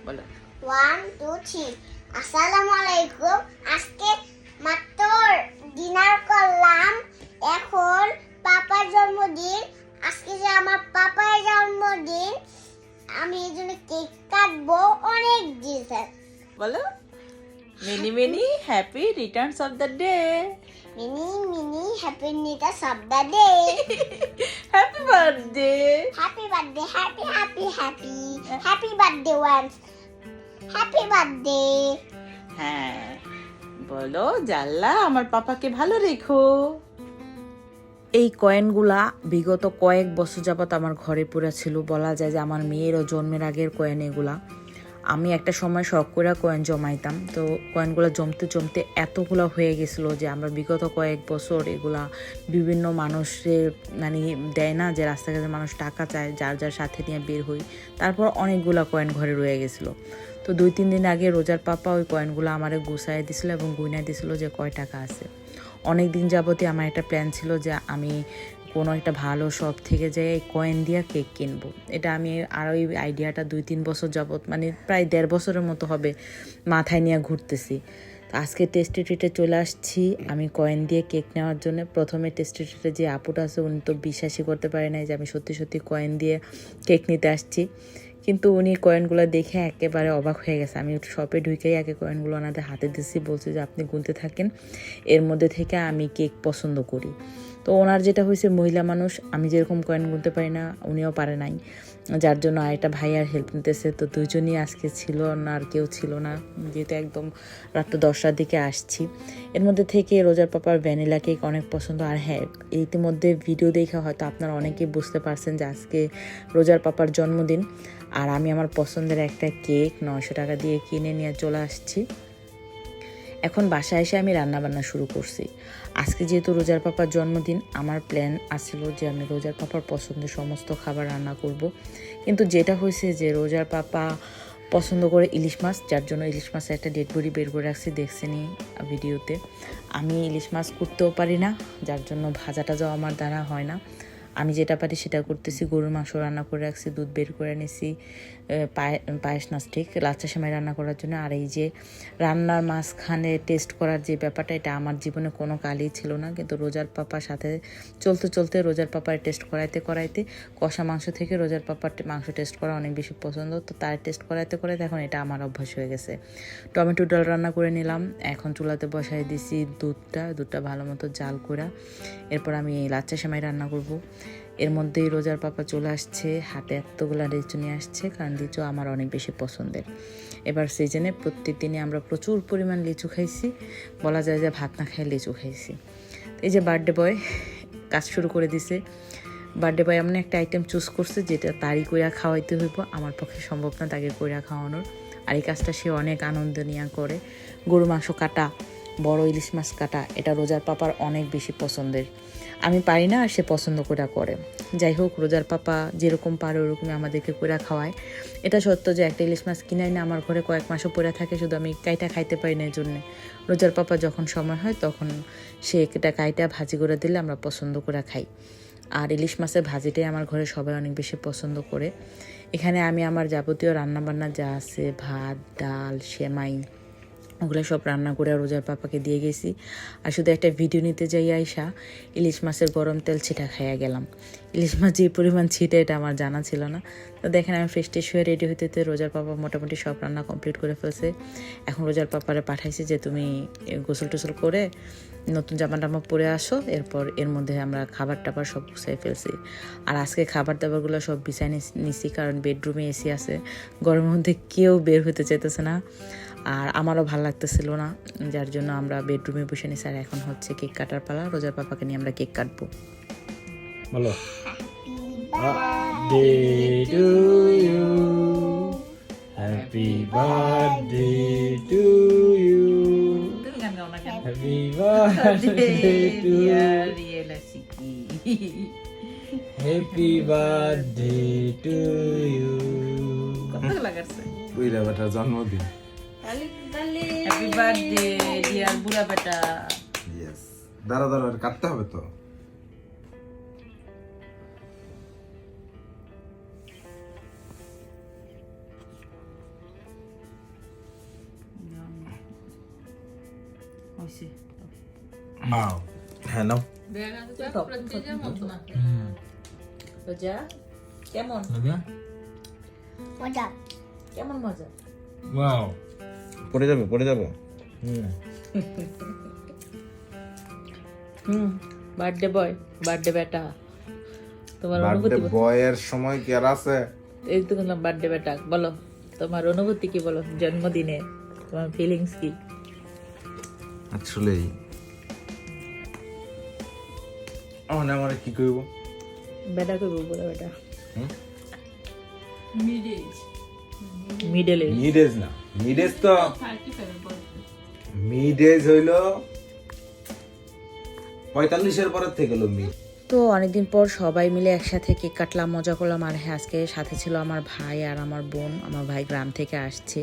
বলো 1 2 3 আসসালামু আলাইকুম। আজকে মাত্র ডিনার করলাম। এখন পাপার জন্মদিন। আজকে যে আমার পাপার জন্মদিন, আমি এই জন্য কেক কাটবো। অনেক দিয়েছে। বলো many many happy returns of the day. Many many happy নিটাস of the day. Happy birthday. Happy birthday, happy happy happy happy birthday once. Happy birthday. হ্যাঁ বলো জাল্লা আমার পাপাকে ভালো রেখো। এই কয়েনগুলা বিগত কয়েক বছর যাবত আমার ঘরে পড়ে ছিল। বলা যায় যে আমার মেয়েরও জন্মের আগের কয়েন এগুলা। আমি একটা সময় শখ করে কয়েন জমাইতাম, তো কয়েনগুলো জমতে জমতে এতগুলো হয়ে গেছিলো যে আমরা বিগত কয়েক বছর এগুলা বিভিন্ন মানুষের মানে দেয় না যে রাস্তাঘাটে মানুষ টাকা চায়, যার যার সাথে নিয়ে বের হই, তারপর অনেকগুলো কয়েন ঘরে রয়ে গেছিলো। তো 2-3 দিন আগে রোজার পাপা ওই কয়েনগুলো আমারে গুছাই দিছিল এবং গুইনাই দিছিল যে কয় টাকা আছে। অনেক দিন যাবতই আমার একটা প্ল্যান ছিল যে আমি কোনো একটা ভালো শপ থেকে যাই এই কয়েন দিয়ে কেক কিনবো। এটা আমি আর ওই আইডিয়াটা 2-3 বছর যাবত মানে প্রায় 1.5 বছরের মতো হবে মাথায় নিয়ে ঘুরতেছি। তো আজকে টেস্টি ট্রিটে চলে আসছি আমি কয়েন দিয়ে কেক নেওয়ার জন্য। প্রথমে টেস্টি ট্রিটে যে আপুটা আছে উনি তো বিশ্বাসই করতে পারে নাই যে আমি সত্যি সত্যি কয়েন দিয়ে কেক নিতে আসছি, কিন্তু উনি কয়েনগুলো দেখে একেবারে অবাক হয়ে গেছে। আমি শপে ঢুকেই আগে কয়েনগুলো ওনাদের হাতে দিচ্ছি, বলছি যে আপনি গুনতে থাকেন, এর মধ্যে থেকে আমি কেক পছন্দ করি। তো ওনার যেটা হয়েছে মহিলা মানুষ, আমি যেরকম কয়েন গুনতে পারি না উনিও পারে নাই, যার জন্য আরেকটা ভাইয়ার হেল্প নিতেছে। তো দুজনই আজকে ছিল না, আর কেউ ছিল না, যেহেতু একদম রাত 10টার দিকে আসছি। এর মধ্যে থেকে রোজার পাপার ভ্যানিলা কেক অনেক পছন্দ। আর হ্যাঁ, ইতিমধ্যে ভিডিও দেখে হয়তো আপনারা অনেকেই বুঝতে পারছেন যে আজকে রোজার পাপার জন্মদিন। আর আমি আমার পছন্দের একটা কেক 900 টাকা দিয়ে কিনে নিয়ে চলে আসছি। এখন বাসায় এসে আমি রান্নাবান্না শুরু করছি। আজকে যেহেতু রোজার পাপার জন্মদিন, আমার প্ল্যান আছিল যে আমি রোজার পাপার পছন্দের সমস্ত খাবার রান্না করব। কিন্তু যেটা হয়েছে যে রোজার পাপা পছন্দ করে ইলিশ মাছ, যার জন্য ইলিশ মাছের একটা ডেড বডি বের করে রাখছি, দেখছেনি ভিডিওতে। আমি ইলিশ মাছ করতেও পারি না, যার জন্য ভাজা টাজাও আমার দ্বারা হয় না। আমি যেটা পারি সেটা করতেছি। গরুর মাংস রান্না করে রাখছি, দুধ বের করে নিছি, পায়েস না ঠিক লাচ্চা সেমাই রান্না করার জন্য। আর এই যে রান্নার মাঝখানে টেস্ট করার যে ব্যাপারটা, এটা আমার জীবনে কোনো কালই ছিল না, কিন্তু রোজার পাপার সাথে চলতে চলতে রোজার পাপার টেস্ট করাইতে করাইতে কষা মাংস থেকে রোজার পাপার মাংস টেস্ট করা অনেক বেশি পছন্দ। তো তার টেস্ট করাইতে করাইতে এখন এটা আমার অভ্যাস হয়ে গেছে। টমেটো ডাল রান্না করে নিলাম, এখন চুলাতে বসাই দিছি দুধটা ভালো মতো জাল করে। এরপর আমি লাচ্চা সেমাই রান্না করব। এর মধ্যেই রোজার পাপা চলে আসছে, হাতে এতগুলা লিচু নিয়ে আসছে, কারণ লিচু আমার অনেক বেশি পছন্দের। এবার সিজনে প্রত্যেক দিনই আমরা প্রচুর পরিমাণ লিচু খাইছি, বলা যায় যে ভাত না খাই লিচু খাইছি। এই যে বার্থডে বয় কাজ শুরু করে দিছে। বার্থডে বয় এমন একটা আইটেম চুজ করছে যেটা তারই কইরা খাওয়াইতে হইব, আমার পক্ষে সম্ভব না তাকে কইরা খাওয়ানোর। আর এই কাজটা সে অনেক আনন্দ নিয়ে করে। গরু মাংস কাটা, বড় ইলিশ মাছ কাটা, এটা রোজার পাপার অনেক বেশি পছন্দের। আমি পারি না, আর সে পছন্দ করে। যাই হোক, রোজার পাপা যেরকম পারে ওরকমই আমাদেরকে করে খাওয়ায়। এটা সত্য যে একটা ইলিশ মাছ কিনাই না আমার ঘরে কয়েক মাসও পড়ে থাকে, শুধু আমি কাইটা খাইতে পারি না। এই জন্যে রোজার পাপা যখন সময় হয় তখন সে এটা কাইটা ভাজি করে দিলে আমরা পছন্দ করে খাই। আর ইলিশ মাছের ভাজিটাই আমার ঘরে সবাই অনেক বেশি পছন্দ করে। এখানে আমি আমার যাবতীয় রান্নাবান্না যা আছে, ভাত, ডাল, সেমাই, ওগুলো সব রান্না করে রোজার পাপাকে দিয়ে গেছি। আর শুধু একটা ভিডিও নিতে যাই আইসা ইলিশ মাছের গরম তেল ছিটা খাইয়া গেলাম। ইলিশ মাছ যে পরিমাণ ছিটে এটা আমার জানা ছিল না। তো দেখেন আমি ফ্রেশ ট্রেশ হয়ে রেডি হইতে রোজার পাপা মোটামুটি সব রান্না কমপ্লিট করে ফেলছে। এখন রোজার পাপারে পাঠাইছে যে তুমি গোসল টোসল করে নতুন জামা টামা পরে আসো, এরপর এর মধ্যে আমরা খাবার টাবার সব গুছাই ফেলছি। আর আজকে খাবার দাবারগুলো সব বিছাই নিছি, কারণ বেডরুমে এসি আছে, গরমের মধ্যে কেউ বের হতে চাইতেছে না, আর আমারও ভালো লাগতেছিল না, যার জন্য আমরা বেডরুমে বসে নিছি। আর এখন হচ্ছে কেক কাটার পালা, রোজার পাপাকে নিয়ে আমরা কেক কাটবো। বলো birthday to you, happy birthday to you, happy birthday to happy birthday to you. বুড়া বেটার জন্মদিন। হ্যাপি বার্থডে ডিয়ার বুড়া বেটা। ইয়েস, দাঁড়া কাটতে হবে তো। হইছে হ্যাঁ নাও রোজা কেমন মজা কেমন মজা ওয়াও পড়ে যাবে বার্থডে বয় বার্থডে বেটা তোমার বার্থডে অনুভূতি বয়ের সময় কি আর আছে? এই তো বললাম বার্থডে বেটা বলো তোমার অনুভূতি কি বলো জন্মদিনে তোমার ফিলিংস কি আসলে আমার কি করব? বেটা করবো বলো বেটা হুম? মিডল এজ মিডেজ তো মিডেজ হইলো 45-এর পরের থেকে হলো মিড। তো অনেকদিন পর সবাই মিলে একসাথে কেক কাটলাম মজা করলাম আর হ্যাঁ আজকে সাথে ছিল আমার ভাই আর আমার বোন আমার ভাই গ্রাম থেকে আসছে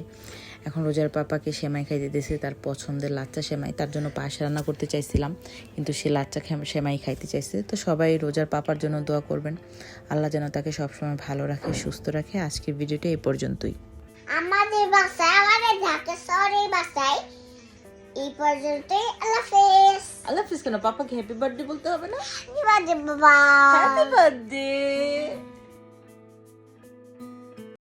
এখন রোজার পাপাকে সেমাই খাইতে দিয়েছে তার পছন্দের লাচ্চা সেমাই তার জন্য পায়েস রান্না করতে চাইছিলাম কিন্তু সে লাচ্চা সেমাই খাইতে চাইছে তো সবাই রোজার পাপার জন্য দোয়া করবেন আল্লাহ যেন তাকে সবসময় ভালো রাখে সুস্থ রাখে আজকের ভিডিওটা এই পর্যন্তই আমাদের বাসায় আমাদের ঢাকা শহরের বাসায় এই পর্যন্তই। আল্লাহ হাফেজ। আল্লাহ হাফিজ কেন পাপাকে হ্যাপি বার্থডে বলতে হবে না বাবা হ্যাপি বার্থডে